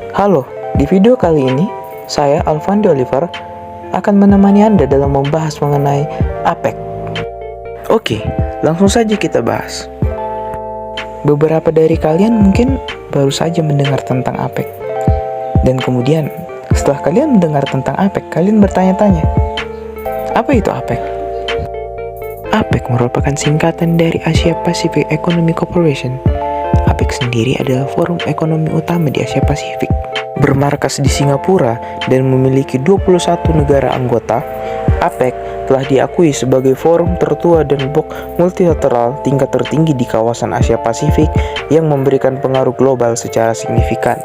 Halo, di video kali ini saya Alfandi Oliver akan menemani Anda dalam membahas mengenai APEC. Oke, langsung saja kita bahas. Beberapa dari kalian mungkin baru saja mendengar tentang APEC. Dan kemudian setelah kalian mendengar tentang APEC, kalian bertanya-tanya, apa itu APEC? APEC merupakan singkatan dari Asia Pacific Economic Cooperation. APEC sendiri adalah forum ekonomi utama di Asia Pasifik. Bermarkas di Singapura dan memiliki 21 negara anggota, APEC telah diakui sebagai forum tertua dan blok multilateral tingkat tertinggi di kawasan Asia Pasifik yang memberikan pengaruh global secara signifikan.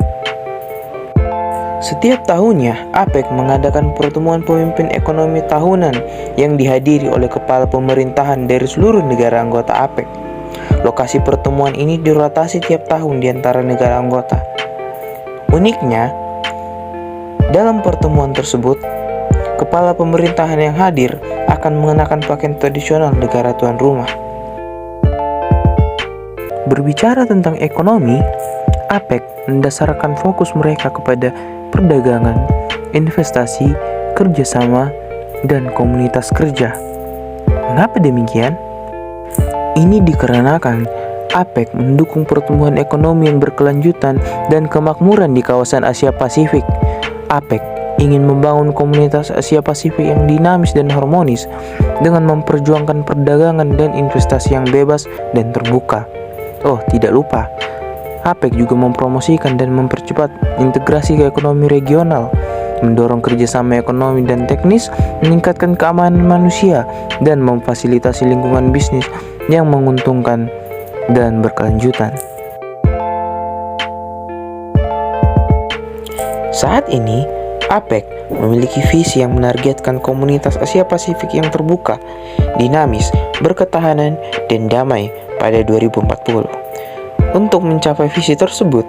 Setiap tahunnya, APEC mengadakan pertemuan pemimpin ekonomi tahunan yang dihadiri oleh kepala pemerintahan dari seluruh negara anggota APEC. Lokasi pertemuan ini dirotasi tiap tahun di antara negara anggota. Uniknya, dalam pertemuan tersebut, kepala pemerintahan yang hadir akan mengenakan pakaian tradisional negara tuan rumah. Berbicara tentang ekonomi, APEC mendasarkan fokus mereka kepada perdagangan, investasi, kerjasama, dan komunitas kerja. Mengapa demikian? Ini dikarenakan APEC mendukung pertumbuhan ekonomi yang berkelanjutan dan kemakmuran di kawasan Asia Pasifik. APEC ingin membangun komunitas Asia Pasifik yang dinamis dan harmonis dengan memperjuangkan perdagangan dan investasi yang bebas dan terbuka. Oh, tidak lupa, APEC juga mempromosikan dan mempercepat integrasi ke ekonomi regional, mendorong kerjasama ekonomi dan teknis, meningkatkan keamanan manusia, dan memfasilitasi lingkungan bisnis yang menguntungkan dan berkelanjutan. Saat ini, APEC memiliki visi yang menargetkan komunitas Asia Pasifik yang terbuka, dinamis, berketahanan, dan damai pada 2040. Untuk mencapai visi tersebut,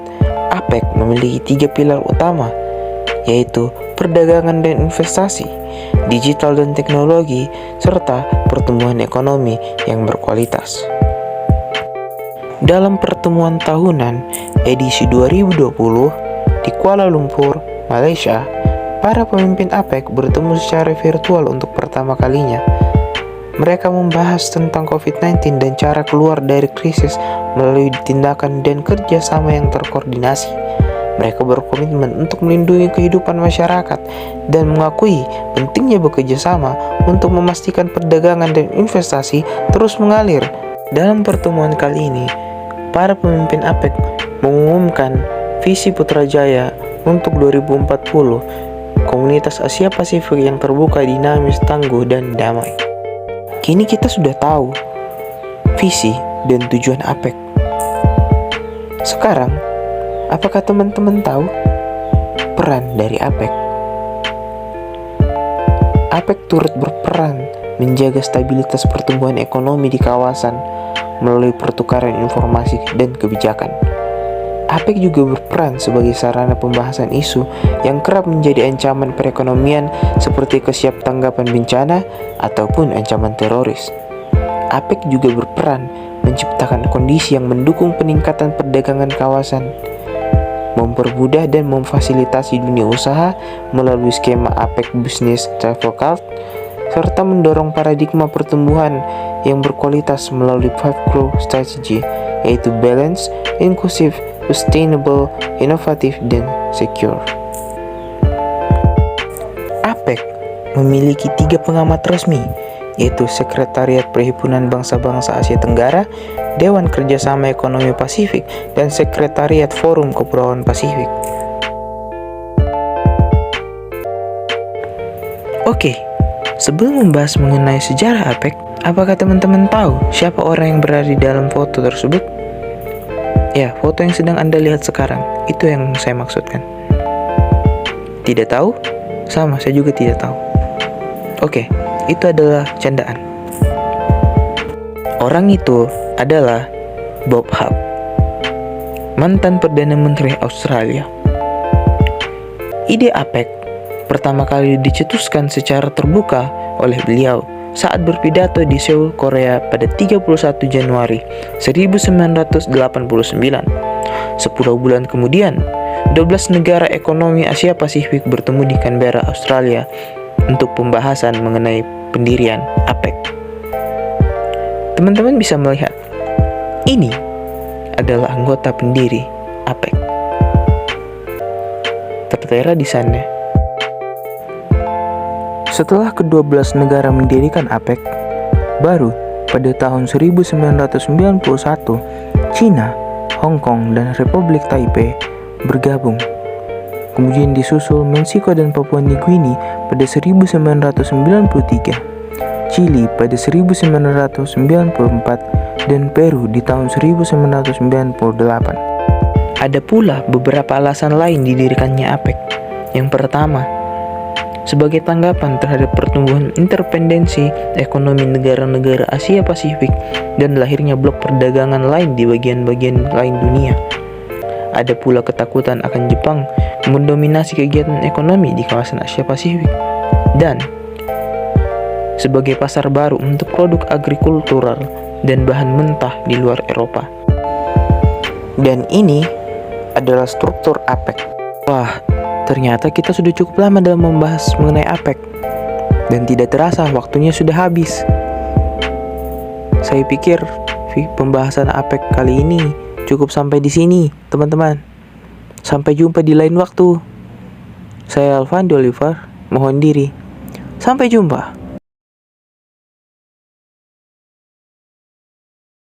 APEC memiliki 3 pilar utama, yaitu perdagangan dan investasi, digital dan teknologi, serta pertumbuhan ekonomi yang berkualitas. Dalam pertemuan tahunan edisi 2020 di Kuala Lumpur, Malaysia, para pemimpin APEC bertemu secara virtual untuk pertama kalinya. Mereka membahas tentang COVID-19 dan cara keluar dari krisis melalui tindakan dan kerjasama yang terkoordinasi. Mereka berkomitmen untuk melindungi kehidupan masyarakat dan mengakui pentingnya bekerja sama untuk memastikan perdagangan dan investasi terus mengalir. Dalam pertemuan kali ini, para pemimpin APEC mengumumkan visi Putrajaya untuk 2040, komunitas Asia Pasifik yang terbuka, dinamis, tangguh, dan damai. Kini kita sudah tahu visi dan tujuan APEC. Sekarang, apakah teman-teman tahu peran dari APEC? APEC turut berperan menjaga stabilitas pertumbuhan ekonomi di kawasan melalui pertukaran informasi dan kebijakan. APEC juga berperan sebagai sarana pembahasan isu yang kerap menjadi ancaman perekonomian seperti kesiaptanggapan bencana ataupun ancaman teroris. APEC juga berperan menciptakan kondisi yang mendukung peningkatan perdagangan kawasan, mempermudah dan memfasilitasi dunia usaha melalui skema APEC Business Travel Card, serta mendorong paradigma pertumbuhan yang berkualitas melalui 5 Growth Strategy, yaitu balance, inclusive, sustainable, inovatif, dan secure. APEC memiliki 3 pengamat resmi, yaitu Sekretariat Perhimpunan Bangsa-Bangsa Asia Tenggara, Dewan Kerjasama Ekonomi Pasifik, dan Sekretariat Forum Kepulauan Pasifik. Oke, sebelum membahas mengenai sejarah APEC, apakah teman-teman tahu siapa orang yang berada di dalam foto tersebut? Ya, foto yang sedang Anda lihat sekarang, itu yang saya maksudkan. Tidak tahu? Sama, saya juga tidak tahu. Oke, itu adalah candaan. Orang itu adalah Bob Hawke, mantan Perdana Menteri Australia. Ide APEC pertama kali dicetuskan secara terbuka oleh beliau saat berpidato di Seoul, Korea pada 31 Januari 1989. 10 bulan kemudian, 12 negara ekonomi Asia Pasifik bertemu di Canberra, Australia untuk pembahasan mengenai pendirian APEC. Teman-teman bisa melihat, ini adalah anggota pendiri APEC. Tertera di sana. Setelah ke-12 negara mendirikan APEC, baru pada tahun 1991, Cina, Hong Kong, dan Republik Taipei bergabung. Kemudian disusul Meksiko dan Papua Nugini pada 1993, Chili pada 1994, dan Peru di tahun 1998. Ada pula beberapa alasan lain didirikannya APEC. Yang pertama, sebagai tanggapan terhadap pertumbuhan interdependensi ekonomi negara-negara Asia Pasifik dan lahirnya blok perdagangan lain di bagian-bagian lain dunia. Ada pula ketakutan akan Jepang mendominasi kegiatan ekonomi di kawasan Asia Pasifik, dan sebagai pasar baru untuk produk agrikultural dan bahan mentah di luar Eropa. Dan ini adalah struktur APEC. Wah, ternyata kita sudah cukup lama dalam membahas mengenai APEC, dan tidak terasa waktunya sudah habis. Saya pikir pembahasan APEC kali ini cukup sampai di sini, teman-teman. Sampai jumpa di lain waktu. Saya Alvan Oliver, mohon diri. Sampai jumpa.